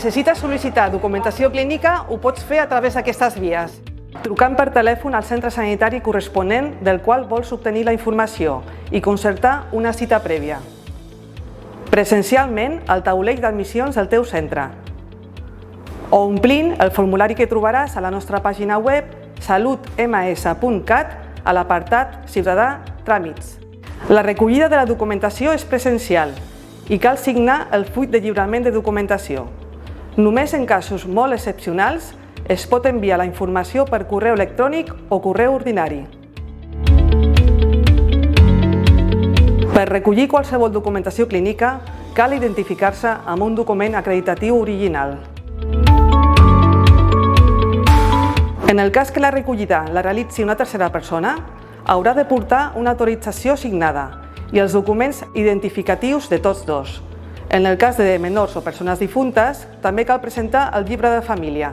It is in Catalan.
necessites sol·licitar documentació clínica, ho pots fer a través d'aquestes vies. Trucant per telèfon al centre sanitari corresponent del qual vols obtenir la informació i concertar una cita prèvia. Presencialment al taulell d'admissions del teu centre. O omplint el formulari que trobaràs a la nostra pàgina web salutms.cat a l'apartat Ciutadà Tràmits. La recollida de la documentació és presencial i cal signar el full de lliurament de documentació. Només en casos molt excepcionals es pot enviar la informació per correu electrònic o correu ordinari. Per recollir qualsevol documentació clínica, cal identificar-se amb un document acreditatiu original. En el cas que la recollida la realitzi una tercera persona, haurà de portar una autorització signada i els documents identificatius de tots dos. En el cas de menors o persones difuntes, també cal presentar el llibre de família.